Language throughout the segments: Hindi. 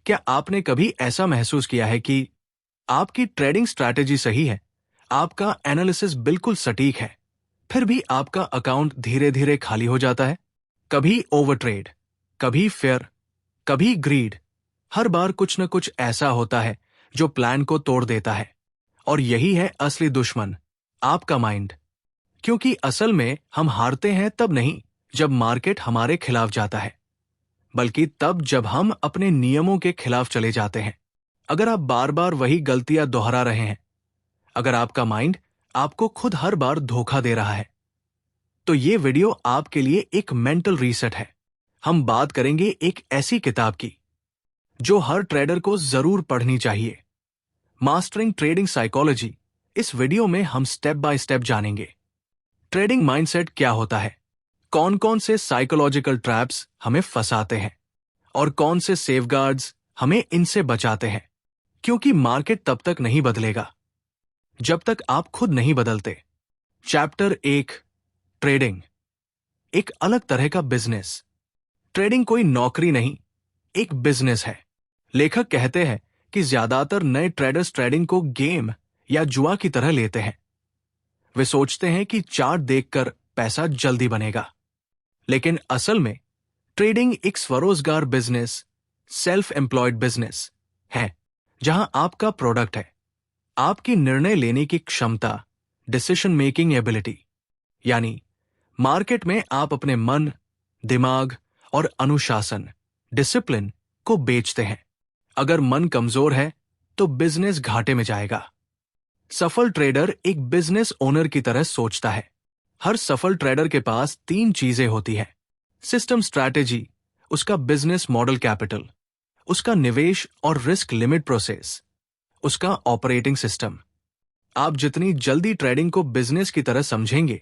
क्या आपने कभी ऐसा महसूस किया है कि आपकी ट्रेडिंग स्ट्रैटेजी सही है, आपका एनालिसिस बिल्कुल सटीक है, फिर भी आपका अकाउंट धीरे धीरे खाली हो जाता है? कभी ओवर ट्रेड, कभी फेयर, कभी ग्रीड। हर बार कुछ न कुछ ऐसा होता है जो प्लान को तोड़ देता है। और यही है असली दुश्मन, आपका माइंड। क्योंकि असल में हम हारते हैं तब नहीं जब मार्केट हमारे खिलाफ जाता है, बल्कि तब जब हम अपने नियमों के खिलाफ चले जाते हैं। अगर आप बार बार वही गलतियां दोहरा रहे हैं, अगर आपका माइंड आपको खुद हर बार धोखा दे रहा है, तो ये वीडियो आपके लिए एक मेंटल रीसेट है। हम बात करेंगे एक ऐसी किताब की जो हर ट्रेडर को जरूर पढ़नी चाहिए, मास्टरिंग ट्रेडिंग साइकोलॉजी। इस वीडियो में हम स्टेप बाय स्टेप जानेंगे ट्रेडिंग माइंडसेट क्या होता है, कौन कौन से साइकोलॉजिकल ट्रैप्स हमें फंसाते हैं और कौन से सेफगार्ड्स हमें इनसे बचाते हैं। क्योंकि मार्केट तब तक नहीं बदलेगा जब तक आप खुद नहीं बदलते। चैप्टर 1, ट्रेडिंग एक अलग तरह का बिजनेस। ट्रेडिंग कोई नौकरी नहीं, एक बिजनेस है। लेखक कहते हैं कि ज्यादातर नए ट्रेडर्स ट्रेडिंग को गेम या जुआ की तरह लेते हैं। वे सोचते हैं कि चार्ट देखकर पैसा जल्दी बनेगा, लेकिन असल में ट्रेडिंग एक स्वरोजगार बिजनेस, सेल्फ एम्प्लॉयड बिजनेस है, जहां आपका प्रोडक्ट है आपकी निर्णय लेने की क्षमता, डिसीजन मेकिंग एबिलिटी। यानी मार्केट में आप अपने मन, दिमाग और अनुशासन, डिसिप्लिन को बेचते हैं। अगर मन कमजोर है तो बिजनेस घाटे में जाएगा। सफल ट्रेडर एक बिजनेस ओनर की तरह सोचता है। हर सफल ट्रेडर के पास 3 चीजें होती हैं: सिस्टम स्ट्रैटेजी, उसका बिजनेस मॉडल कैपिटल, उसका निवेश और रिस्क लिमिट प्रोसेस, उसका ऑपरेटिंग सिस्टम। आप जितनी जल्दी ट्रेडिंग को बिजनेस की तरह समझेंगे,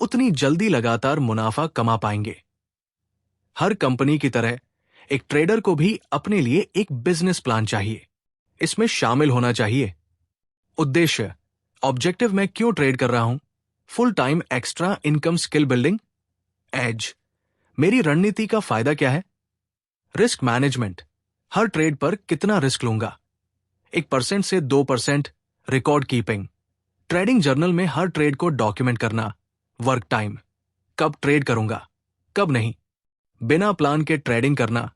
उतनी जल्दी लगातार मुनाफा कमा पाएंगे। हर कंपनी की तरह एक ट्रेडर को भी अपने लिए एक बिजनेस प्लान चाहिए। इसमें शामिल होना चाहिए उद्देश्य, ऑब्जेक्टिव, मैं क्यों ट्रेड कर रहा हूं, full time extra income, skill building, edge, मेरी रणनीति का फायदा क्या है, रिस्क मैनेजमेंट, हर ट्रेड पर कितना रिस्क लूंगा, 1% से 2% रिकॉर्ड कीपिंग, ट्रेडिंग जर्नल में हर ट्रेड को डॉक्यूमेंट करना, वर्क टाइम, कब ट्रेड करूंगा, कब नहीं। बिना प्लान के ट्रेडिंग करना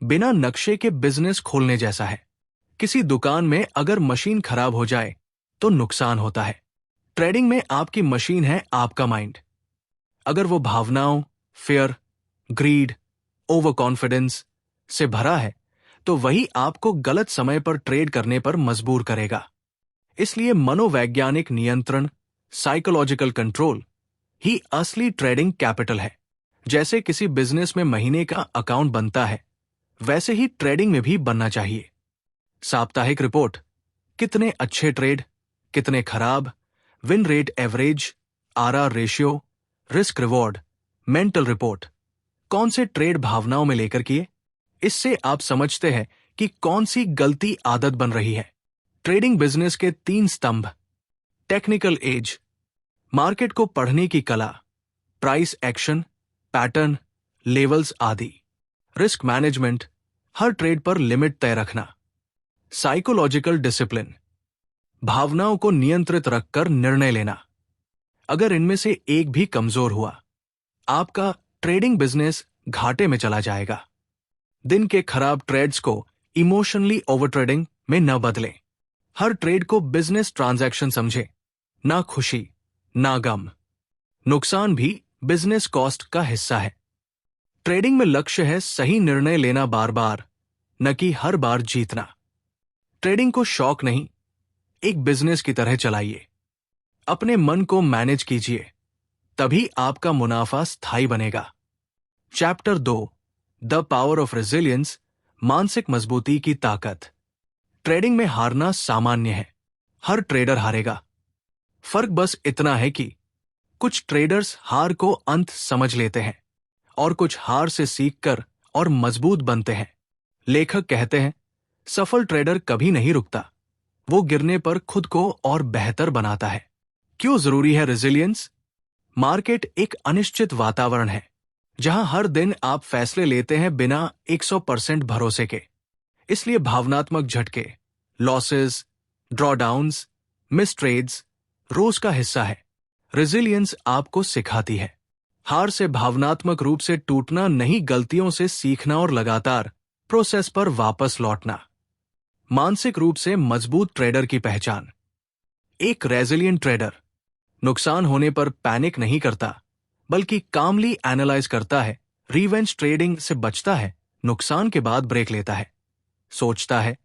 बिना नक्शे के बिजनेस खोलने जैसा है। किसी दुकान में अगर मशीन खराब हो जाए तो नुकसान होता है। ट्रेडिंग में आपकी मशीन है आपका माइंड। अगर वो भावनाओं, फियर, ग्रीड, ओवर कॉन्फिडेंस से भरा है तो वही आपको गलत समय पर ट्रेड करने पर मजबूर करेगा। इसलिए मनोवैज्ञानिक नियंत्रण, साइकोलॉजिकल कंट्रोल ही असली ट्रेडिंग कैपिटल है। जैसे किसी बिजनेस में महीने का अकाउंट बनता है, वैसे ही ट्रेडिंग में भी बनना चाहिए। साप्ताहिक रिपोर्ट, कितने अच्छे ट्रेड, कितने खराब, win rate average, RR ratio, risk reward, mental report, कौन से ट्रेड भावनाओं में लेकर किए। इससे आप समझते हैं कि कौन सी गलती आदत बन रही है। ट्रेडिंग बिजनेस के 3 स्तंभ: टेक्निकल एज, मार्केट को पढ़ने की कला, प्राइस एक्शन, पैटर्न, लेवल्स आदि। रिस्क मैनेजमेंट, हर ट्रेड पर लिमिट तय रखना। साइकोलॉजिकल डिसिप्लिन, भावनाओं को नियंत्रित रखकर निर्णय लेना। अगर इनमें से एक भी कमजोर हुआ, आपका ट्रेडिंग बिजनेस घाटे में चला जाएगा। दिन के खराब ट्रेड्स को इमोशनली ओवर ट्रेडिंग में न बदलें। हर ट्रेड को बिजनेस ट्रांजैक्शन समझें, ना खुशी, ना गम। नुकसान भी बिजनेस कॉस्ट का हिस्सा है। ट्रेडिंग में लक्ष्य है सही निर्णय लेना बार बार, न कि हर बार जीतना। ट्रेडिंग को शौक नहीं, एक बिजनेस की तरह चलाइए। अपने मन को मैनेज कीजिए, तभी आपका मुनाफा स्थायी बनेगा। Chapter 2, the power of resilience, मानसिक मजबूती की ताकत। ट्रेडिंग में हारना सामान्य है, हर ट्रेडर हारेगा। फर्क बस इतना है कि कुछ ट्रेडर्स हार को अंत समझ लेते हैं और कुछ हार से सीखकर और मजबूत बनते हैं। लेखक कहते हैं, सफल ट्रेडर कभी नहीं रुकता, वो गिरने पर खुद को और बेहतर बनाता है। क्यों जरूरी है रेजिलियंस? मार्केट एक अनिश्चित वातावरण है, जहां हर दिन आप फैसले लेते हैं बिना 100% भरोसे के। इसलिए भावनात्मक झटके, लॉसेस, ड्रॉडाउन्स, मिस ट्रेड्स रोज का हिस्सा है। रेजिलियंस आपको सिखाती है हार से भावनात्मक रूप से टूटना नहीं, गलतियों से सीखना और लगातार प्रोसेस पर वापस लौटना। मानसिक रूप से मजबूत ट्रेडर की पहचान। एक रेजिलियंट ट्रेडर नुकसान होने पर पैनिक नहीं करता, बल्कि कामली एनालाइज करता है, रिवेंज ट्रेडिंग से बचता है, नुकसान के बाद ब्रेक लेता है, सोचता है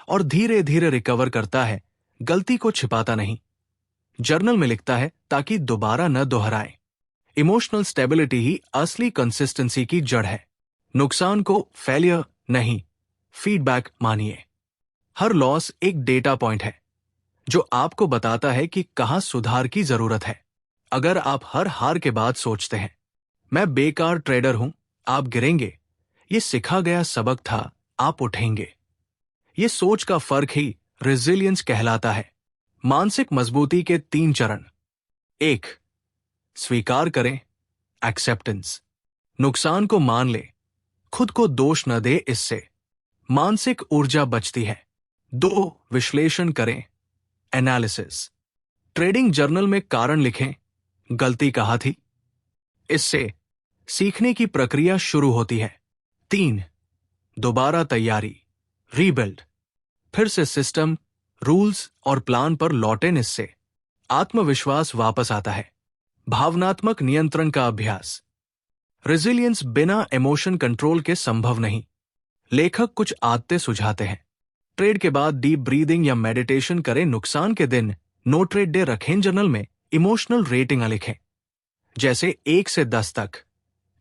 और धीरे धीरे रिकवर करता है, गलती को छिपाता नहीं, जर्नल में लिखता है ताकि दोबारा न दोहराए। इमोशनल स्टेबिलिटी ही असली कंसिस्टेंसी की जड़ है। नुकसान को फेलियर नहीं, फीडबैक मानिए। हर लॉस एक डेटा पॉइंट है जो आपको बताता है कि कहां सुधार की जरूरत है। अगर आप हर हार के बाद सोचते हैं, मैं बेकार ट्रेडर हूं, आप गिरेंगे। ये सिखा गया सबक था, आप उठेंगे। ये सोच का फर्क ही रेजिलियंस कहलाता है। मानसिक मजबूती के 3 चरण। 1. स्वीकार करें, एक्सेप्टेंस। नुकसान को मान ले, खुद को दोष न दे, इससे मानसिक ऊर्जा बचती है। 2. विश्लेषण करें, एनालिसिस। ट्रेडिंग जर्नल में कारण लिखें, गलती कहाँ थी, इससे सीखने की प्रक्रिया शुरू होती है। 3. दोबारा तैयारी, रीबिल्ड। फिर से सिस्टम, रूल्स और प्लान पर लौटें, इससे आत्मविश्वास वापस आता है। भावनात्मक नियंत्रण का अभ्यास। रेजिलियंस बिना इमोशन कंट्रोल के संभव नहीं। लेखक कुछ आदतें सुझाते हैं। ट्रेड के बाद डीप ब्रीदिंग या मेडिटेशन करें। नुकसान के दिन नो ट्रेड डे रखें। जर्नल में इमोशनल रेटिंग लिखें, जैसे 1 से 10 तक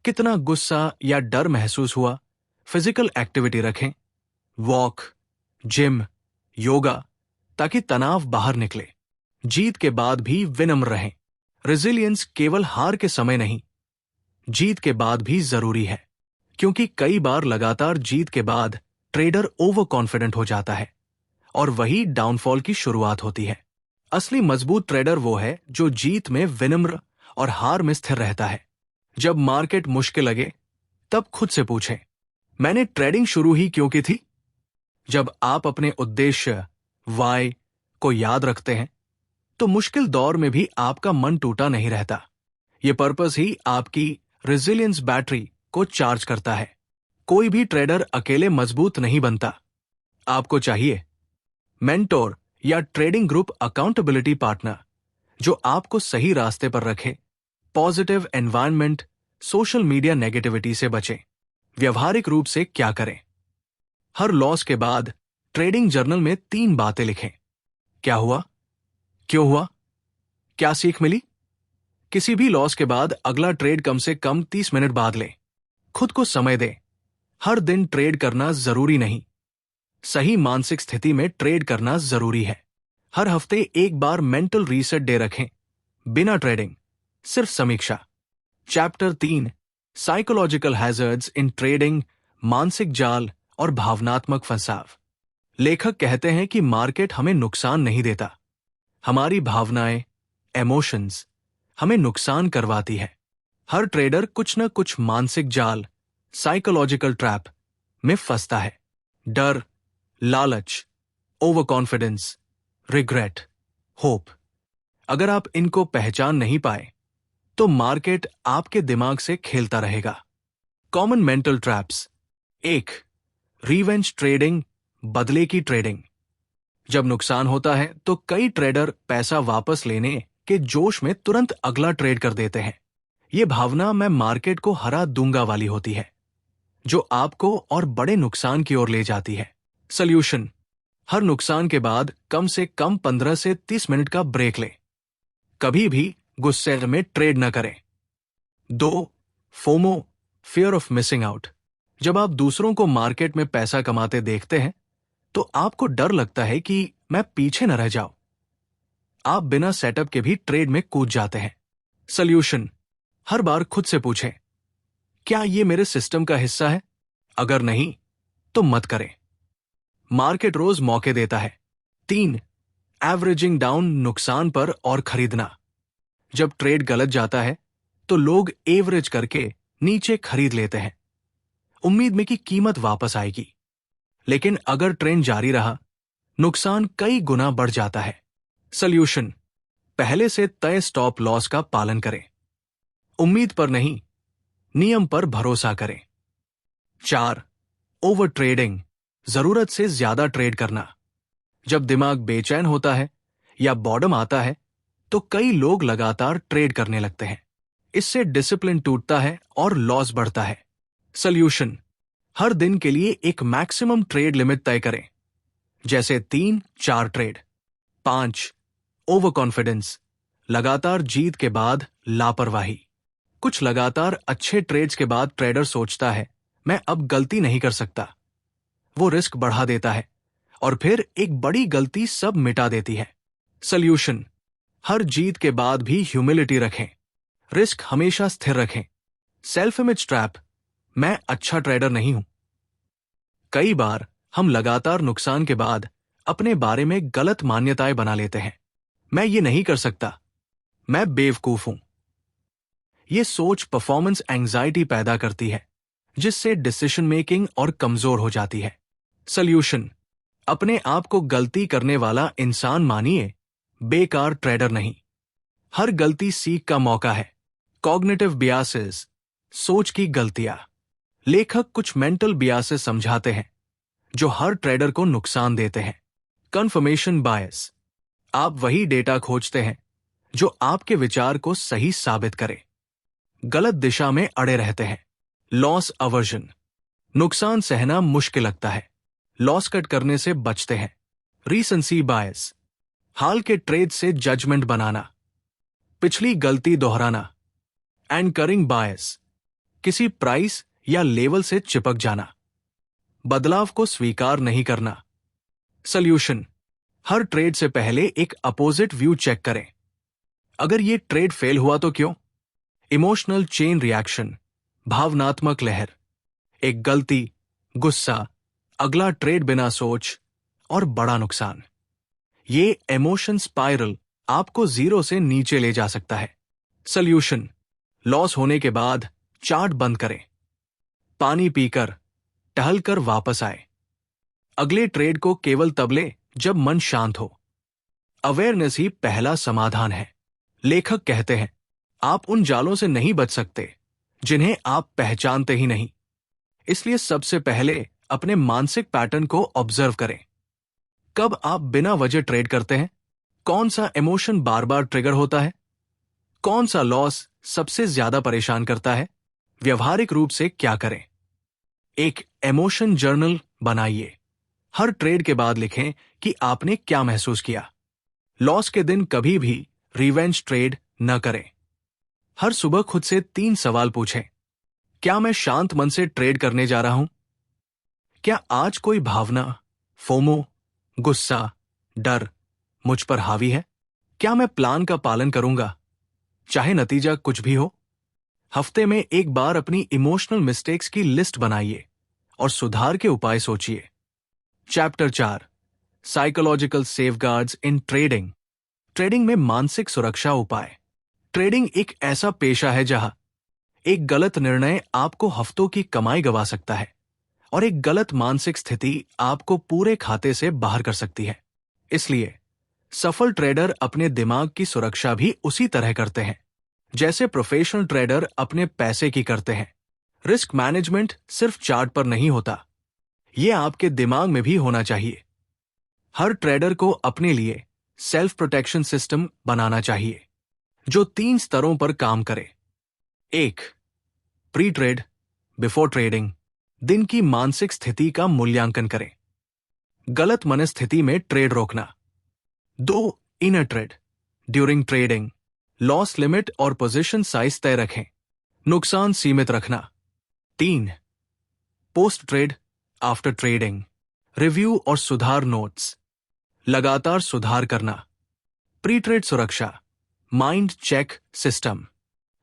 कितना गुस्सा या डर महसूस हुआ। फिजिकल एक्टिविटी रखें, वॉक, जिम, योगा, ताकि तनाव बाहर निकले। जीत के बाद भी विनम्र रहें। रेजिलियंस केवल हार के समय नहीं, जीत के बाद भी जरूरी है, क्योंकि कई बार लगातार जीत के बाद ट्रेडर ओवर कॉन्फिडेंट हो जाता है और वही डाउनफॉल की शुरुआत होती है। असली मजबूत ट्रेडर वो है जो जीत में विनम्र और हार में स्थिर रहता है। जब मार्केट मुश्किल लगे, तब खुद से पूछें, मैंने ट्रेडिंग शुरू ही क्यों की थी? जब आप अपने उद्देश्य, वाई को याद रखते हैं, तो मुश्किल दौर में भी आपका मन टूटा नहीं रहता। ये पर्पस ही आपकी रेजिलियंस बैटरी को चार्ज करता है। कोई भी ट्रेडर अकेले मजबूत नहीं बनता। आपको चाहिए मेंटोर या ट्रेडिंग ग्रुप अकाउंटेबिलिटी पार्टनर जो आपको सही रास्ते पर रखे। Positive environment, social media negativity से बचें। व्यवहारिक रूप से क्या करें? हर लॉस के बाद ट्रेडिंग जर्नल में 3 बातें लिखें। क्या हुआ, क्यों हुआ, क्या सीख मिली। किसी भी लॉस के बाद अगला ट्रेड कम से कम 30 मिनट बाद लें। खुद को समय दें। हर दिन ट्रेड करना जरूरी नहीं, सही मानसिक स्थिति में ट्रेड करना जरूरी है। हर हफ्ते एक बार मेंटल रीसेट डे रखें, बिना ट्रेडिंग, सिर्फ समीक्षा। Chapter 3, psychological hazards in trading, मानसिक जाल और भावनात्मक फंसाव। लेखक कहते हैं कि मार्केट हमें नुकसान नहीं देता, हमारी भावनाएं, इमोशंस हमें नुकसान करवाती है। हर ट्रेडर कुछ न कुछ मानसिक जाल, साइकोलॉजिकल ट्रैप में फंसता है। डर, लालच, ओवर कॉन्फिडेंस, रिग्रेट, होप। अगर आप इनको पहचान नहीं पाए, तो मार्केट आपके दिमाग से खेलता रहेगा। Common mental traps. 1. Revenge trading, बदले की ट्रेडिंग। जब नुकसान होता है तो कई ट्रेडर पैसा वापस लेने के जोश में तुरंत अगला ट्रेड कर देते हैं। ये भावना मैं मार्केट को हरा दूंगा वाली होती है, जो आपको और बड़े नुकसान की ओर ले जाती है। सॉल्यूशन: हर नुकसान के बाद कम से कम 15 से 30 मिनट का ब्रेक लें। कभी भी गुस्से में ट्रेड न करें। 2. FOMO, fear of missing out. जब आप दूसरों को मार्केट में पैसा कमाते देखते हैं, तो आपको डर लगता है कि मैं पीछे न रह जाऊं। आप बिना सेटअप के भी ट्रेड में कूद जाते हैं। सॉल्यूशन: हर बार खुद से पूछें, क्या ये मेरे सिस्टम का हिस्सा है? अगर नहीं, तो मत करें। मार्केट रोज मौके देता है। 3. एवरेजिंग डाउन, नुकसान पर और खरीदना। जब ट्रेड गलत जाता है, तो लोग एवरेज करके नीचे खरीद लेते हैं, उम्मीद में कि कीमत वापस आएगी। लेकिन अगर ट्रेंड जारी रहा, नुकसान कई गुना बढ़ जाता है। सॉल्यूशन: पहले से तय स्टॉप लॉस का पालन करें। उम्मीद पर नहीं, नियम पर भरोसा करें। 4. ओवर ट्रेडिंग: जरूरत से ज्यादा ट्रेड करना। जब दिमाग बेचैन होता है या बॉर्डम आता है, तो कई लोग लगातार ट्रेड करने लगते हैं। इससे डिसिप्लिन टूटता है और लॉस बढ़ता है। सॉल्यूशन: हर दिन के लिए एक मैक्सिमम ट्रेड लिमिट तय करें, जैसे 3-4 ट्रेड। 5. ओवर कॉन्फिडेंस: लगातार जीत के बाद लापरवाही। कुछ लगातार अच्छे ट्रेड्स के बाद ट्रेडर सोचता है, मैं अब गलती नहीं कर सकता। वो रिस्क बढ़ा देता है और फिर एक बड़ी गलती सब मिटा देती है। सॉल्यूशन: हर जीत के बाद भी ह्यूमिलिटी रखें, रिस्क हमेशा स्थिर रखें। सेल्फ इमेज ट्रैप: मैं अच्छा ट्रेडर नहीं हूं। कई बार हम लगातार नुकसान के बाद अपने बारे में गलत मान्यताएं बना लेते हैं। मैं ये नहीं कर सकता, मैं बेवकूफ हूं। ये सोच परफॉर्मेंस एंजाइटी पैदा करती है, जिससे डिसीजन मेकिंग और कमजोर हो जाती है। सॉल्यूशन: अपने आप को गलती करने वाला इंसान मानिए, बेकार ट्रेडर नहीं। हर गलती सीख का मौका है। कॉग्निटिव बियासेस: सोच की गलतियां। लेखक कुछ मेंटल बियासेस समझाते हैं जो हर ट्रेडर को नुकसान देते हैं। कंफर्मेशन बायस: आप वही डेटा खोजते हैं जो आपके विचार को सही साबित करे। गलत दिशा में अड़े रहते हैं। लॉस अवर्जन: नुकसान सहना मुश्किल लगता है, लॉस कट करने से बचते हैं। रीसेंसी बायस: हाल के ट्रेड से जजमेंट बनाना, पिछली गलती दोहराना। एंकरिंग बायस: किसी प्राइस या लेवल से चिपक जाना, बदलाव को स्वीकार नहीं करना। सॉल्यूशन: हर ट्रेड से पहले एक अपोजिट व्यू चेक करें। अगर ये ट्रेड फेल हुआ तो क्यों? इमोशनल चेन रिएक्शन: भावनात्मक लहर। एक गलती, गुस्सा, अगला ट्रेड बिना सोच और बड़ा नुकसान। ये इमोशन स्पाइरल आपको जीरो से नीचे ले जा सकता है। सॉल्यूशन: लॉस होने के बाद चार्ट बंद करें, पानी पीकर, टहलकर वापस आए। अगले ट्रेड को केवल तब ले जब मन शांत हो। अवेयरनेस ही पहला समाधान है। लेखक कहते हैं, आप उन जालों से नहीं बच सकते जिन्हें आप पहचानते ही नहीं। इसलिए सबसे पहले अपने मानसिक पैटर्न को ऑब्जर्व करें। कब आप बिना वजह ट्रेड करते हैं? कौन सा इमोशन बार बार ट्रिगर होता है? कौन सा लॉस सबसे ज्यादा परेशान करता है? व्यवहारिक रूप से क्या करें? एक इमोशन जर्नल बनाइए। हर ट्रेड के बाद लिखें कि आपने क्या महसूस किया। लॉस के दिन कभी भी रिवेंज ट्रेड न करें। हर सुबह खुद से 3 सवाल पूछें। क्या मैं शांत मन से ट्रेड करने जा रहा हूं? क्या आज कोई भावना, फोमो, गुस्सा, डर मुझ पर हावी है? क्या मैं प्लान का पालन करूंगा, चाहे नतीजा कुछ भी हो? हफ्ते में एक बार अपनी इमोशनल मिस्टेक्स की लिस्ट बनाइए और सुधार के उपाय सोचिए। Chapter 4: psychological safeguards in trading. Trading में मानसिक सुरक्षा उपाय। ट्रेडिंग एक ऐसा पेशा है जहां एक गलत निर्णय आपको हफ्तों की कमाई गंवा सकता है और एक गलत मानसिक स्थिति आपको पूरे खाते से बाहर कर सकती है। इसलिए सफल ट्रेडर अपने दिमाग की सुरक्षा भी उसी तरह करते हैं जैसे प्रोफेशनल ट्रेडर अपने पैसे की करते हैं। रिस्क मैनेजमेंट सिर्फ चार्ट पर नहीं होता, यह आपके दिमाग में भी होना चाहिए। हर ट्रेडर को अपने लिए सेल्फ प्रोटेक्शन सिस्टम बनाना चाहिए जो 3 स्तरों पर काम करे। 1. Pre trade, before trading. दिन की मानसिक स्थिति का मूल्यांकन करें, गलत मनस्थिति में ट्रेड रोकना। 2. Inner trade, during trading. Loss limit और पोजीशन साइज तय रखें, नुकसान सीमित रखना। 3. Post trade, after trading. Review और सुधार नोट्स, लगातार सुधार करना। प्री ट्रेड सुरक्षा, माइंड चेक सिस्टम।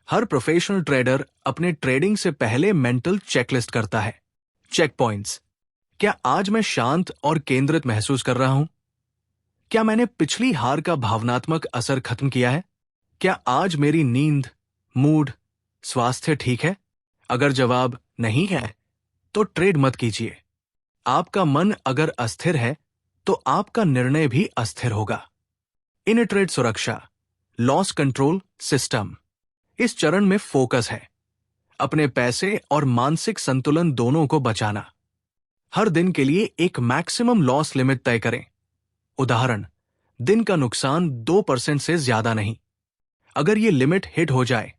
हर प्रोफेशनल ट्रेडर अपने ट्रेडिंग से पहले मेंटल चेकलिस्ट करता है। चेक पॉइंट्स: क्या आज मैं शांत और केंद्रित महसूस कर रहा हूं? क्या मैंने पिछली हार का भावनात्मक असर खत्म किया है? क्या आज मेरी नींद, मूड, स्वास्थ्य ठीक है? अगर जवाब नहीं है, तो ट्रेड मत कीजिए। आपका मन अगर अस्थिर है तो आपका निर्णय भी अस्थिर होगा। इन ट्रेड सुरक्षा, लॉस कंट्रोल सिस्टम। इस चरण में फोकस है अपने पैसे और मानसिक संतुलन दोनों को बचाना। हर दिन के लिए एक मैक्सिमम लॉस लिमिट तय करें। उदाहरण, दिन का नुकसान 2% से ज्यादा नहीं। अगर ये लिमिट हिट हो जाए,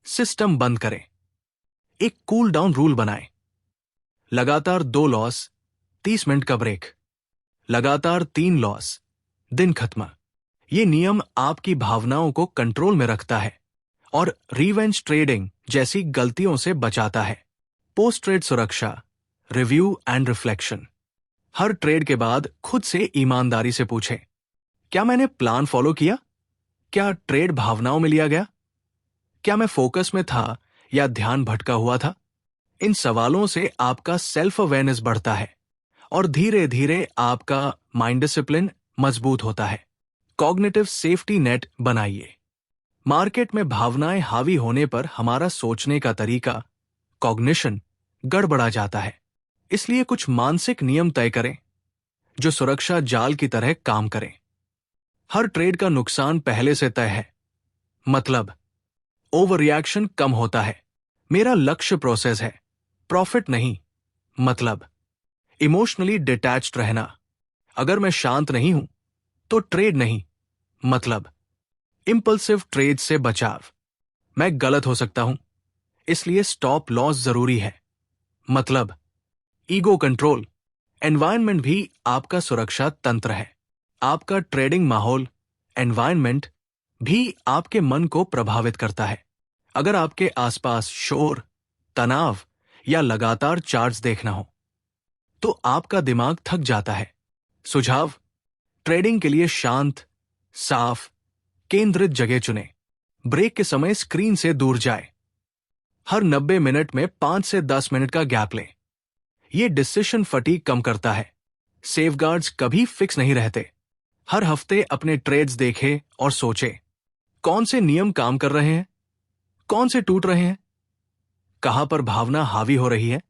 सिस्टम बंद करें। एक कूल डाउन रूल बनाएं। लगातार 2 लॉस, 30 मिनट का ब्रेक। लगातार 3 लॉस, दिन खत्म। ये नियम आपकी भावनाओं को कंट्रोल में रखता है और रिवेंज ट्रेडिंग जैसी गलतियों से बचाता है। पोस्ट ट्रेड सुरक्षा, review and reflection. Her trade के बाद खुद से ईमानदारी से पूछें, क्या मैंने प्लान फॉलो किया? क्या ट्रेड भावनाओं में लिया गया? क्या मैं फोकस में था या ध्यान भटका हुआ था? इन सवालों से आपका सेल्फ अवेयरनेस बढ़ता है और धीरे धीरे आपका माइंड डिसिप्लिन मजबूत होता है। कॉग्निटिव सेफ्टी नेट बनाइए। मार्केट में भावनाएं हावी होने पर हमारा सोचने का तरीका, कॉग्निशन, गड़बड़ा जाता है। इसलिए कुछ मानसिक नियम तय करें जो सुरक्षा जाल की तरह काम करें। हर ट्रेड का नुकसान पहले से तय है, मतलब ओवर रिएक्शन कम होता है। मेरा लक्ष्य प्रोसेस है, प्रॉफिट नहीं। मतलब इमोशनली डिटैच्ड रहना। अगर मैं शांत नहीं हूं तो ट्रेड नहीं। मतलब इंपल्सिव ट्रेड से बचाव। मैं गलत हो सकता हूं, इसलिए स्टॉप लॉस जरूरी है। मतलब ईगो कंट्रोल। एनवायरनमेंट भी आपका सुरक्षा तंत्र है। आपका ट्रेडिंग माहौल, एनवायरनमेंट भी आपके मन को प्रभावित करता है। अगर आपके आसपास शोर, तनाव या लगातार चार्ट्स देखना हो तो आपका दिमाग थक जाता है। सुझाव, ट्रेडिंग के लिए शांत, साफ, केंद्रित जगह चुनें। ब्रेक के समय स्क्रीन से दूर जाए। हर 90 मिनट में 5 से 10 मिनट का गैप लें। यह डिसीजन फटीग कम करता है। सेफगार्ड्स कभी फिक्स नहीं रहते। हर हफ्ते अपने ट्रेड्स देखें और सोचें, कौन से नियम काम कर रहे हैं, कौन से टूट रहे हैं, कहां पर भावना हावी हो रही है।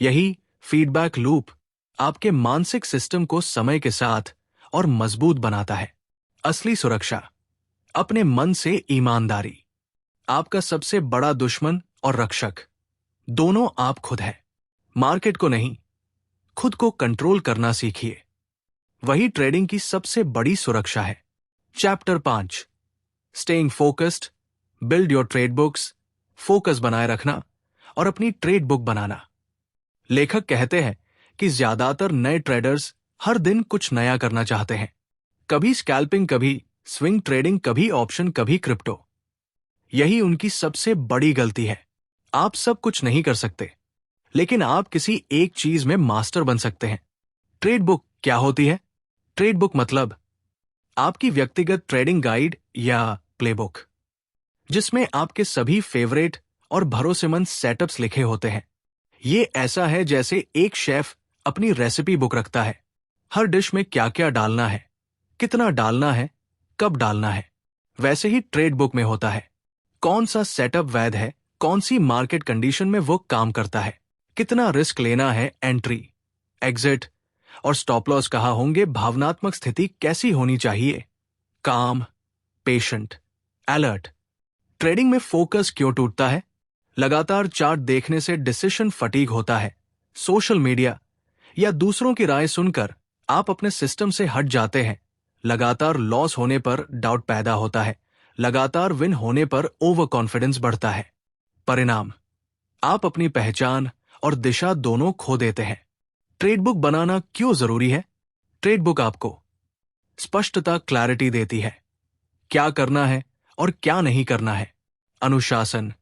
यही फीडबैक लूप आपके मानसिक सिस्टम को समय के साथ और मजबूत बनाता है। असली सुरक्षा, अपने मन से ईमानदारी। आपका सबसे बड़ा दुश्मन और रक्षक दोनों आप खुद हैं। मार्केट को नहीं, खुद को कंट्रोल करना सीखिए। वही ट्रेडिंग की सबसे बड़ी सुरक्षा है। Chapter 5, staying focused, build your trade books. Focus बनाए रखना और अपनी ट्रेड बुक बनाना। लेखक कहते हैं कि ज्यादातर नए ट्रेडर्स हर दिन कुछ नया करना चाहते हैं। कभी स्कैल्पिंग, कभी स्विंग ट्रेडिंग, कभी ऑप्शन, कभी क्रिप्टो। यही उनकी सबसे बड़ी गलती है। आप सब कुछ नहीं कर सकते, लेकिन आप किसी एक चीज में मास्टर बन सकते हैं। ट्रेड बुक क्या होती है? ट्रेड बुक मतलब आपकी व्यक्तिगत ट्रेडिंग गाइड या प्लेबुक, जिसमें आपके सभी फेवरेट और भरोसेमंद सेटअप्स लिखे होते हैं। ये ऐसा है जैसे एक शेफ अपनी रेसिपी बुक रखता है। हर डिश में क्या क्या डालना है, कितना डालना है, कब डालना है। वैसे ही ट्रेड बुक में होता है। कौन सा सेटअप वैध है, कौन सी मार्केट कंडीशन में वो काम करता है, कितना रिस्क लेना है, एंट्री, एग्जिट और स्टॉप लॉस कहाँ होंगे, भावनात्मक स्थिति कैसी होनी चाहिए, काम, पेशेंट, अलर्ट। ट्रेडिंग में फोकस क्यों टूटता है? लगातार चार्ट देखने से डिसीजन फटीग होता है। सोशल मीडिया या दूसरों की राय सुनकर आप अपने सिस्टम से हट जाते हैं। लगातार लॉस होने पर डाउट पैदा होता है। लगातार विन होने पर ओवर कॉन्फिडेंस बढ़ता है। परिणाम, आप अपनी पहचान और दिशा दोनों खो देते हैं। ट्रेड बुक बनाना क्यों जरूरी है? ट्रेड बुक आपको स्पष्टता, क्लैरिटी देती है। क्या करना है और क्या नहीं करना है। अनुशासन,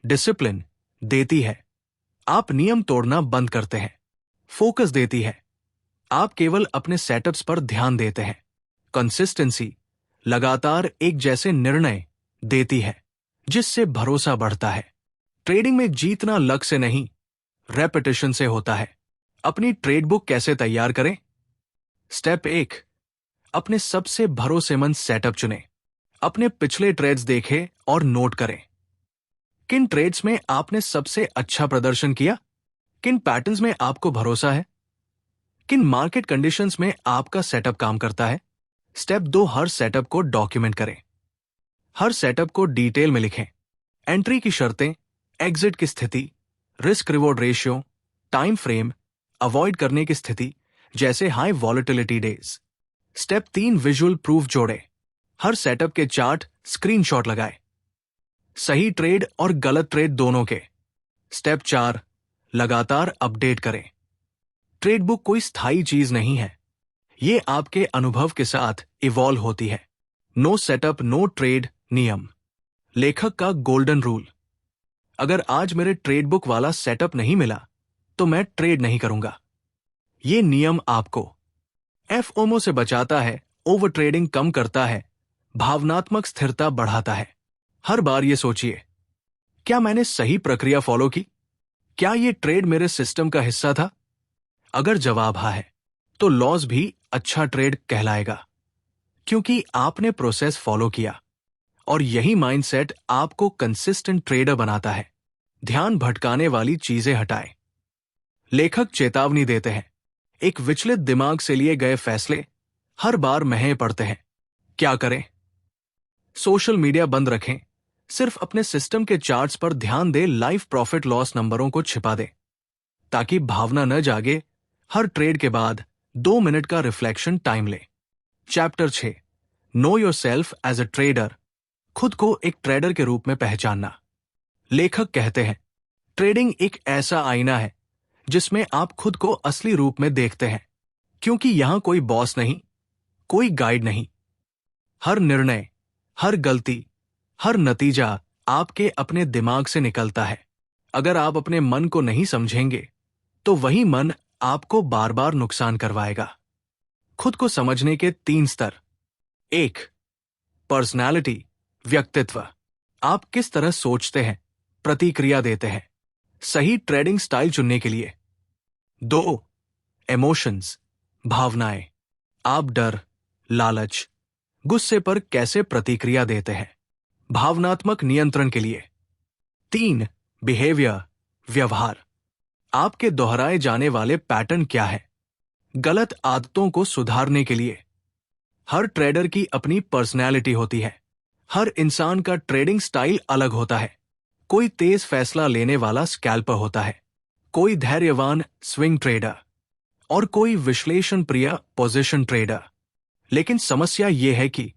डिसिप्लिन देती है। आप नियम तोड़ना बंद करते हैं। फोकस देती है। आप केवल अपने सेटअप्स पर ध्यान देते हैं। कंसिस्टेंसी, लगातार एक जैसे निर्णय देती है, जिससे भरोसा बढ़ता है। ट्रेडिंग में जीतना लक से नहीं, रेपिटेशन से होता है। अपनी ट्रेड बुक कैसे तैयार करें? स्टेप 1, अपने सबसे भरोसेमंद सेटअप चुनें। अपने पिछले ट्रेड्स देखें और नोट करें। किन ट्रेड्स में आपने सबसे अच्छा प्रदर्शन किया? किन पैटर्न्स में आपको भरोसा है? किन मार्केट कंडीशंस में आपका सेटअप काम करता है? स्टेप 2, हर सेटअप को डॉक्यूमेंट करें। हर सेटअप को डिटेल में लिखें। एंट्री की शर्तें, एग्जिट की स्थिति, risk reward ratio, time frame, avoid करने की स्थिति जैसे high volatility days. Step 3, visual proof जोड़े। हर सेटअप के चार्ट, स्क्रीनशॉट लगाएं। सही ट्रेड और गलत ट्रेड दोनों के। स्टेप 4, लगातार अपडेट करें। ट्रेड बुक कोई स्थायी चीज नहीं है, ये आपके अनुभव के साथ इवॉल्व होती है। नो सेटअप नो ट्रेड नियम, लेखक का गोल्डन रूल। अगर आज मेरे ट्रेड बुक वाला सेटअप नहीं मिला तो मैं ट्रेड नहीं करूंगा। ये नियम आपको एफओमो से बचाता है, ओवर ट्रेडिंग कम करता है, भावनात्मक स्थिरता बढ़ाता है। हर बार ये सोचिए, क्या मैंने सही प्रक्रिया फॉलो की? क्या ये ट्रेड मेरे सिस्टम का हिस्सा था? अगर जवाब हाँ है तो लॉस भी अच्छा ट्रेड कहलाएगा, क्योंकि आपने प्रोसेस फॉलो किया। और यही माइंडसेट आपको कंसिस्टेंट ट्रेडर बनाता है। ध्यान भटकाने वाली चीजें हटाएं। लेखक चेतावनी देते हैं, एक विचलित दिमाग से लिए गए फैसले हर बार महंगे पड़ते हैं। क्या करें? सोशल मीडिया बंद रखें, सिर्फ अपने सिस्टम के चार्ट्स पर ध्यान दें, लाइव प्रॉफिट लॉस नंबरों को छिपा दें ताकि भावना न जागे। हर ट्रेड के बाद 2 मिनट का रिफ्लेक्शन टाइम लें। Chapter 6, know yourself as a trader, खुद को एक ट्रेडर के रूप में पहचानना। लेखक कहते हैं, ट्रेडिंग एक ऐसा आईना है जिसमें आप खुद को असली रूप में देखते हैं, क्योंकि यहां कोई बॉस नहीं, कोई गाइड नहीं। हर निर्णय, हर गलती, हर नतीजा आपके अपने दिमाग से निकलता है। अगर आप अपने मन को नहीं समझेंगे तो वही मन आपको बार बार नुकसान करवाएगा। खुद को समझने के 3 स्तर। 1, पर्सनैलिटी, व्यक्तित्व। आप किस तरह सोचते हैं, प्रतिक्रिया देते हैं, सही ट्रेडिंग स्टाइल चुनने के लिए। 2, इमोशंस, भावनाएं। आप डर, लालच, गुस्से पर कैसे प्रतिक्रिया देते हैं, भावनात्मक नियंत्रण के लिए। 3, बिहेवियर, व्यवहार। आपके दोहराए जाने वाले पैटर्न क्या है, गलत आदतों को सुधारने के लिए। हर ट्रेडर की अपनी पर्सनैलिटी होती है। हर इंसान का ट्रेडिंग स्टाइल अलग होता है। कोई तेज फैसला लेने वाला स्कैल्पर होता है, कोई धैर्यवान स्विंग ट्रेडर और कोई विश्लेषण प्रिय पोजीशन ट्रेडर। लेकिन समस्या यह है कि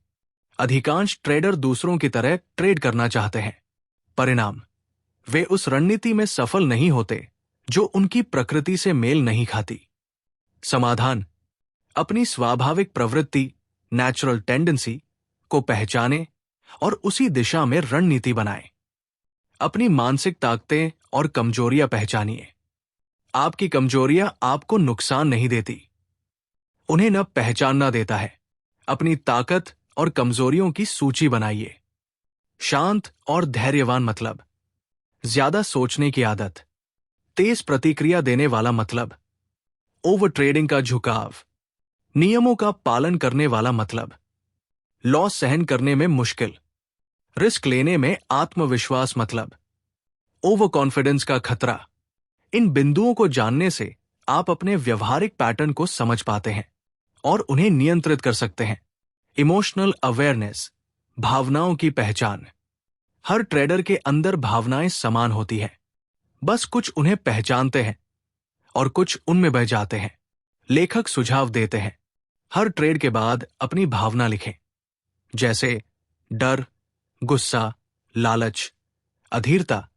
अधिकांश ट्रेडर दूसरों की तरह ट्रेड करना चाहते हैं। परिणाम, वे उस रणनीति में सफल नहीं होते जो उनकी प्रकृति से मेल नहीं खाती। समाधान, अपनी स्वाभाविक प्रवृत्ति, नेचुरल टेंडेंसी को पहचानें और उसी दिशा में रणनीति बनाएं। अपनी मानसिक ताकतें और कमजोरियां पहचानिए। आपकी कमजोरियां आपको नुकसान नहीं देती, उन्हें न पहचानना देता है। अपनी ताकत और कमजोरियों की सूची बनाइए। शांत और धैर्यवान मतलब, ज्यादा सोचने की आदत, तेज प्रतिक्रिया देने वाला मतलब, ओवर ट्रेडिंग का झुकाव, नियमों का पालन करने वाला मतलब, लॉस सहन करने में मुश्किल, रिस्क लेने में आत्मविश्वास मतलब, ओवर कॉन्फिडेंस का खतरा। इन बिंदुओं को जानने से आप अपने व्यवहारिक पैटर्न को समझ पाते हैं और उन्हें नियंत्रित कर सकते हैं। इमोशनल अवेयरनेस, भावनाओं की पहचान। हर ट्रेडर के अंदर भावनाएं समान होती है, बस कुछ उन्हें पहचानते हैं और कुछ उनमें बह जाते हैं। लेखक सुझाव देते हैं, हर ट्रेड के बाद अपनी भावना लिखें, जैसे डर, गुस्सा, लालच, अधीरता।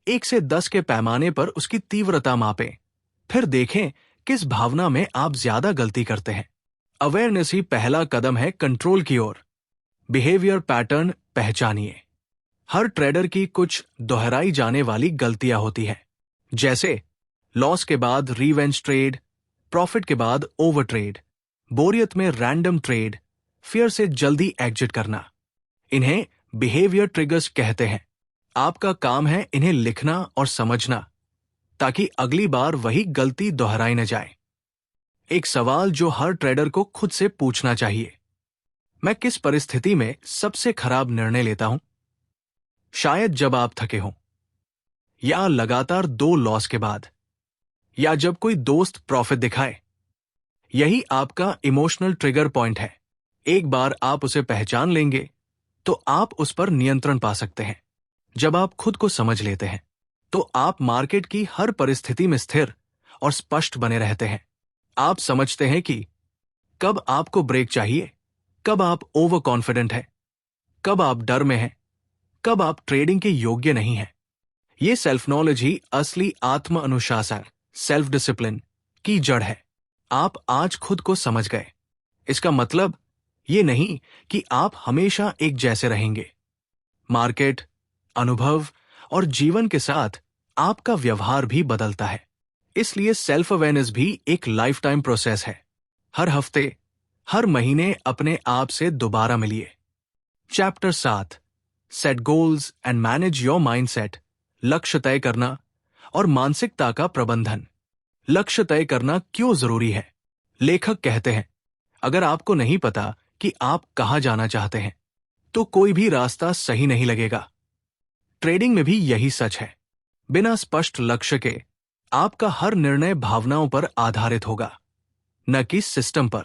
1 से 10 के पैमाने पर उसकी तीव्रता मापें। फिर देखें किस भावना में आप ज्यादा गलती करते हैं। अवेयरनेस ही पहला कदम है कंट्रोल की ओर। बिहेवियर पैटर्न पहचानिए। हर ट्रेडर की कुछ दोहराई जाने वाली गलतियां होती हैं, जैसे लॉस के बाद रिवेंज ट्रेड, प्रॉफिट के बाद ओवर ट्रेड, बोरियत में रैंडम ट्रेड, फियर से जल्दी एग्जिट करना। इन्हें बिहेवियर ट्रिगर्स कहते हैं। आपका काम है इन्हें लिखना और समझना ताकि अगली बार वही गलती दोहराई न जाए। एक सवाल जो हर ट्रेडर को खुद से पूछना चाहिए, मैं किस परिस्थिति में सबसे खराब निर्णय लेता हूं? शायद जब आप थके हों, या लगातार 2 लॉस के बाद, या जब कोई दोस्त प्रॉफिट दिखाए। यही आपका इमोशनल ट्रिगर पॉइंट है। एक बार आप उसे पहचान लेंगे तो आप उस पर नियंत्रण पा सकते हैं। जब आप खुद को समझ लेते हैं तो आप मार्केट की हर परिस्थिति में स्थिर और स्पष्ट बने रहते हैं। आप समझते हैं कि कब आपको ब्रेक चाहिए, कब आप ओवर कॉन्फिडेंट हैं, कब आप डर में हैं, कब आप ट्रेडिंग के योग्य नहीं हैं। ये सेल्फ नॉलेज ही असली आत्म अनुशासन, सेल्फ डिसिप्लिन की जड़ है। आप आज खुद को समझ गए। इसका मतलब ये नहीं कि आप हमेशा एक जैसे रहेंगे। मार्केट, अनुभव और जीवन के साथ आपका व्यवहार भी बदलता है। इसलिए सेल्फ अवेयरनेस भी एक लाइफ टाइम प्रोसेस है। हर हफ्ते, हर महीने अपने आप से दोबारा मिलिए। Chapter 7, set goals and manage your mindset. लक्ष्य तय करना और मानसिकता का प्रबंधन। लक्ष्य तय करना क्यों जरूरी है? लेखक कहते हैं, अगर आपको नहीं पता कि आप कहां जाना चाहते हैं तो कोई भी रास्ता सही नहीं लगेगा। ट्रेडिंग में भी यही सच है। बिना स्पष्ट लक्ष्य के आपका हर निर्णय भावनाओं पर आधारित होगा, न कि सिस्टम पर।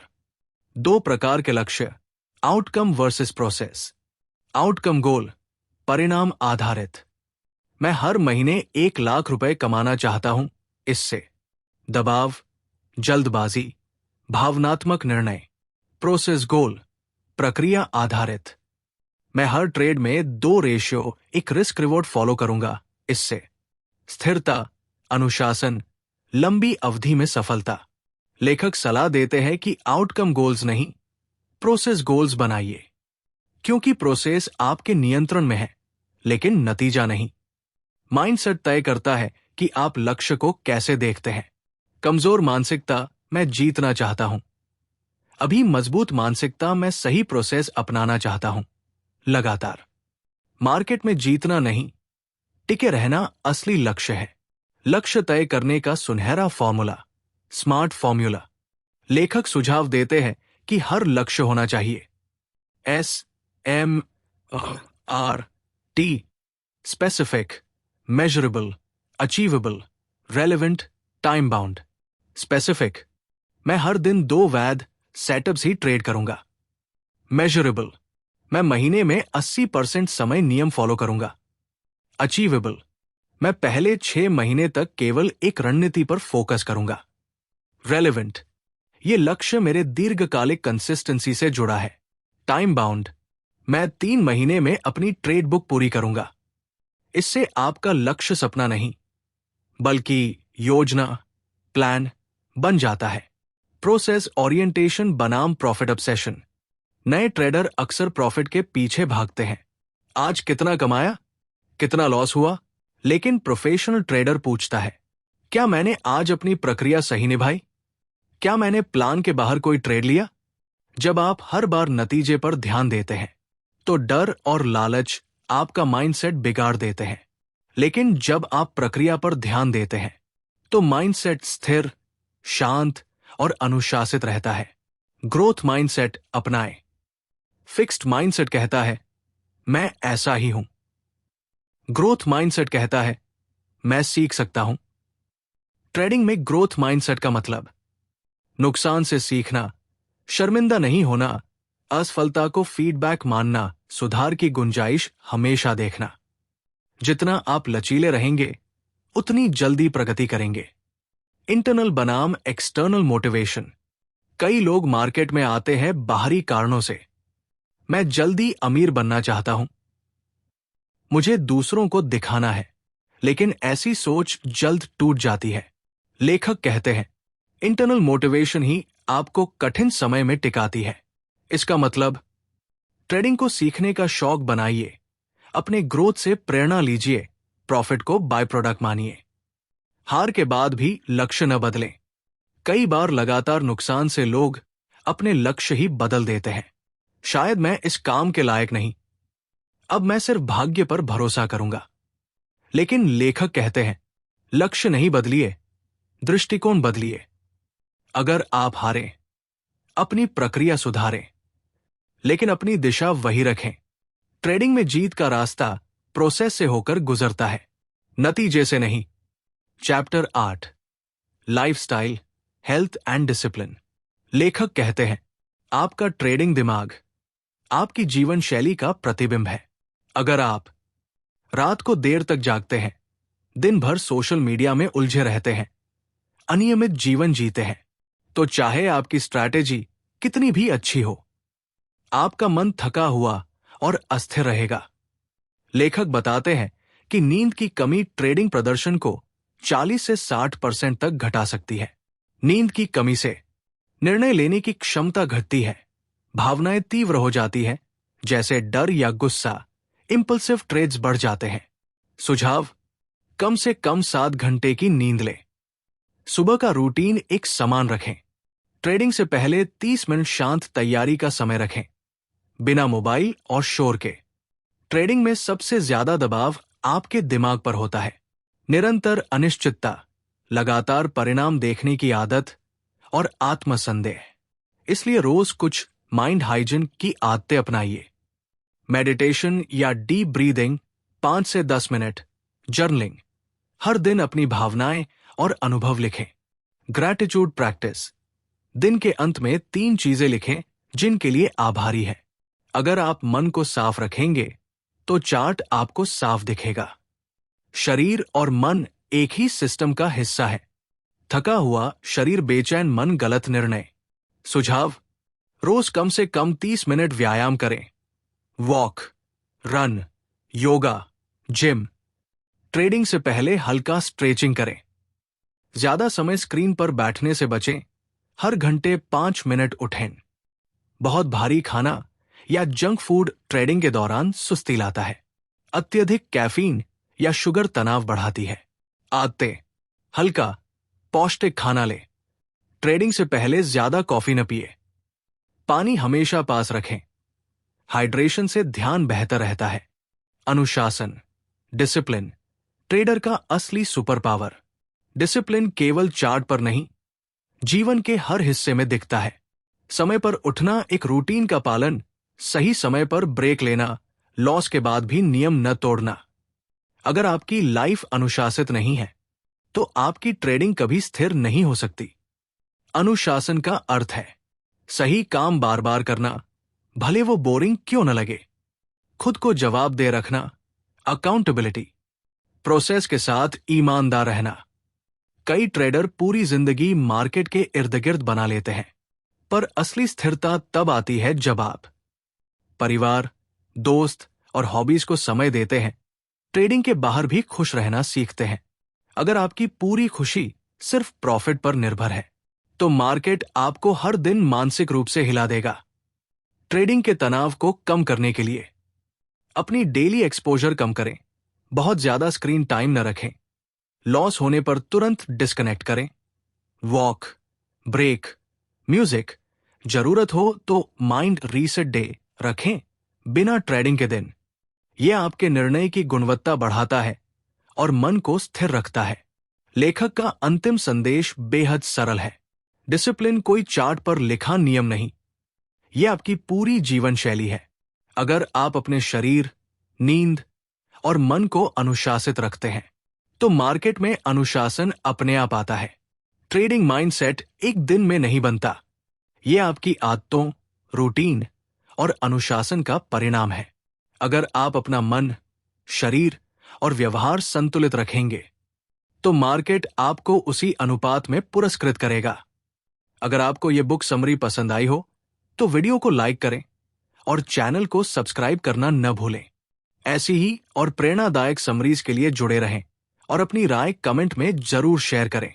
2 प्रकार के लक्ष्य, आउटकम वर्सेस प्रोसेस। आउटकम गोल, परिणाम आधारित। मैं हर महीने 1 लाख रुपए कमाना चाहता हूं। इससे दबाव, जल्दबाजी, भावनात्मक निर्णय। प्रोसेस गोल, प्रक्रिया आधारित। मैं हर ट्रेड में 2 रेशियो, एक रिस्क रिवॉर्ड फॉलो करूंगा। इससे स्थिरता, अनुशासन, लंबी अवधि में सफलता। लेखक सलाह देते हैं कि आउटकम गोल्स नहीं, प्रोसेस गोल्स बनाइए, क्योंकि प्रोसेस आपके नियंत्रण में है, लेकिन नतीजा नहीं। माइंडसेट तय करता है कि आप लक्ष्य को कैसे देखते हैं। कमजोर मानसिकता, मैं जीतना चाहता हूं। अभी मजबूत मानसिकता, मैं सही प्रोसेस अपनाना चाहता हूं। लगातार मार्केट में जीतना नहीं, टिके रहना असली लक्ष्य है। लक्ष्य तय करने का सुनहरा फॉर्मूला, स्मार्ट फॉर्मूला। लेखक सुझाव देते हैं कि हर लक्ष्य होना चाहिए SMART, specific, measurable, achievable, relevant, time bound. Specific, मैं हर दिन 2 वैध सेटअप्स ही ट्रेड करूंगा। मेजरेबल, मैं महीने में 80% समय नियम फॉलो करूंगा। अचीवेबल, मैं पहले 6 महीने तक केवल एक रणनीति पर फोकस करूंगा। रेलेवेंट, ये लक्ष्य मेरे दीर्घकालिक कंसिस्टेंसी से जुड़ा है। टाइम बाउंड, मैं 3 महीने में अपनी ट्रेड बुक पूरी करूंगा। इससे आपका लक्ष्य सपना नहीं, बल्कि योजना, प्लान बन जाता है। प्रोसेस ओरिएंटेशन बनाम प्रॉफिट ऑब्सेशन। नए ट्रेडर अक्सर प्रॉफिट के पीछे भागते हैं। आज कितना कमाया, कितना लॉस हुआ, लेकिन प्रोफेशनल ट्रेडर पूछता है, क्या मैंने आज अपनी प्रक्रिया सही निभाई? क्या मैंने प्लान के बाहर कोई ट्रेड लिया? जब आप हर बार नतीजे पर ध्यान देते हैं तो डर और लालच आपका माइंडसेट बिगाड़ देते हैं। लेकिन जब आप प्रक्रिया पर ध्यान देते हैं तो माइंडसेट स्थिर, शांत और अनुशासित रहता है। ग्रोथ माइंडसेट अपनाएं। फिक्स्ड माइंडसेट कहता है, मैं ऐसा ही हूं। ग्रोथ माइंडसेट कहता है, मैं सीख सकता हूं। ट्रेडिंग में ग्रोथ माइंडसेट का मतलब नुकसान से सीखना, शर्मिंदा नहीं होना, असफलता को फीडबैक मानना, सुधार की गुंजाइश हमेशा देखना। जितना आप लचीले रहेंगे उतनी जल्दी प्रगति करेंगे। इंटरनल बनाम एक्सटर्नल मोटिवेशन। कई लोग मार्केट में आते हैं बाहरी कारणों से। मैं जल्दी अमीर बनना चाहता हूं, मुझे दूसरों को दिखाना है, लेकिन ऐसी सोच जल्द टूट जाती है। लेखक कहते हैं, इंटरनल मोटिवेशन ही आपको कठिन समय में टिकाती है। इसका मतलब ट्रेडिंग को सीखने का शौक बनाइए, अपने ग्रोथ से प्रेरणा लीजिए, प्रॉफिट को बाय प्रोडक्ट मानिए। हार के बाद भी लक्ष्य न बदलें। कई बार लगातार नुकसान से लोग अपने लक्ष्य ही बदल देते हैं। शायद मैं इस काम के लायक नहीं, अब मैं सिर्फ भाग्य पर भरोसा करूंगा। लेकिन लेखक कहते हैं, लक्ष्य नहीं बदलिए, दृष्टिकोण बदलिए। अगर आप हारें, अपनी प्रक्रिया सुधारें, लेकिन अपनी दिशा वही रखें। ट्रेडिंग में जीत का रास्ता प्रोसेस से होकर गुजरता है, नतीजे से नहीं। Chapter 8, lifestyle, health and discipline. लेखक कहते हैं, आपका ट्रेडिंग दिमाग आपकी जीवन शैली का प्रतिबिंब है। अगर आप रात को देर तक जागते हैं, दिन भर सोशल मीडिया में उलझे रहते हैं, अनियमित जीवन जीते हैं, तो चाहे आपकी स्ट्रैटेजी कितनी भी अच्छी हो, आपका मन थका हुआ और अस्थिर रहेगा। लेखक बताते हैं कि नींद की कमी ट्रेडिंग प्रदर्शन को 40 से 60% तक घटा सकती है। नींद की कमी से निर्णय लेने की क्षमता घटती है, भावनाएं तीव्र हो जाती हैं, जैसे डर या गुस्सा, इंपल्सिव ट्रेड्स बढ़ जाते हैं। सुझाव: कम से कम 7 घंटे की नींद लें। सुबह का रूटीन एक समान रखें। ट्रेडिंग से पहले 30 मिनट शांत तैयारी का समय रखें, बिना मोबाइल और शोर के। ट्रेडिंग में सबसे ज्यादा दबाव आपके दिमाग पर होता है। निरंतर अनिश्चितता, लगातार परिणाम देखने की आदत और आत्मसंदेह। इसलिए रोज कुछ माइंड हाइजीन की आदतें अपनाइए। मेडिटेशन या डीप ब्रीदिंग 5 से 10 मिनट, जर्नलिंग, हर दिन अपनी भावनाएं और अनुभव लिखें। ग्रैटिट्यूड प्रैक्टिस, दिन के अंत में 3 चीजें लिखें जिनके लिए आभारी है। अगर आप मन को साफ रखेंगे तो चार्ट आपको साफ दिखेगा। शरीर और मन एक ही सिस्टम का हिस्सा है। थका हुआ शरीर, बेचैन मन, गलत निर्णय। सुझाव: रोज कम से कम 30 मिनट व्यायाम करें। Walk, run, yoga, gym. Trading से पहले हल्का स्ट्रेचिंग करें। ज्यादा समय स्क्रीन पर बैठने से बचें। हर घंटे 5 मिनट उठें। बहुत भारी खाना या जंक फूड ट्रेडिंग के दौरान सुस्ती लाता है। अत्यधिक कैफीन या शुगर तनाव बढ़ाती है। आदतें: हल्का, पौष्टिक खाना लें। ट्रेडिंग से पहले ज्यादा कॉफी न पिए। पानी हमेशा पास रखें। हाइड्रेशन से ध्यान बेहतर रहता है। अनुशासन, डिसिप्लिन, ट्रेडर का असली सुपर पावर। डिसिप्लिन केवल चार्ट पर नहीं, जीवन के हर हिस्से में दिखता है। समय पर उठना, एक रूटीन का पालन, सही समय पर ब्रेक लेना, लॉस के बाद भी नियम न तोड़ना। अगर आपकी लाइफ अनुशासित नहीं है तो आपकी ट्रेडिंग कभी स्थिर नहीं हो सकती। अनुशासन का अर्थ है सही काम बार बार करना, भले वो बोरिंग क्यों न लगे। खुद को जवाबदेह रखना, अकाउंटेबिलिटी। प्रोसेस के साथ ईमानदार रहना। कई ट्रेडर पूरी जिंदगी मार्केट के इर्द गिर्द बना लेते हैं, पर असली स्थिरता तब आती है जब आप परिवार, दोस्त और हॉबीज को समय देते हैं। ट्रेडिंग के बाहर भी खुश रहना सीखते हैं। अगर आपकी पूरी खुशी सिर्फ प्रॉफिट पर निर्भर है तो मार्केट आपको हर दिन मानसिक रूप से हिला देगा। ट्रेडिंग के तनाव को कम करने के लिए अपनी डेली एक्सपोजर कम करें। बहुत ज्यादा स्क्रीन टाइम न रखें। लॉस होने पर तुरंत डिस्कनेक्ट करें। वॉक, ब्रेक, म्यूजिक, जरूरत हो तो माइंड रीसेट डे रखें बिना ट्रेडिंग के दिन। यह आपके निर्णय की गुणवत्ता बढ़ाता है और मन को स्थिर रखता है। लेखक का अंतिम संदेश बेहद सरल है। डिसिप्लिन कोई चार्ट पर लिखा नियम नहीं, यह आपकी पूरी जीवन शैली है। अगर आप अपने शरीर, नींद और मन को अनुशासित रखते हैं तो मार्केट में अनुशासन अपने आप आता है। ट्रेडिंग माइंडसेट एक दिन में नहीं बनता, यह आपकी आदतों, रूटीन और अनुशासन का परिणाम है। अगर आप अपना मन, शरीर और व्यवहार संतुलित रखेंगे तो मार्केट आपको उसी अनुपात में पुरस्कृत करेगा। अगर आपको यह बुक समरी पसंद आई हो तो वीडियो को लाइक करें और चैनल को सब्सक्राइब करना न भूलें। ऐसी ही और प्रेरणादायक समरीज के लिए जुड़े रहें और अपनी राय कमेंट में जरूर शेयर करें।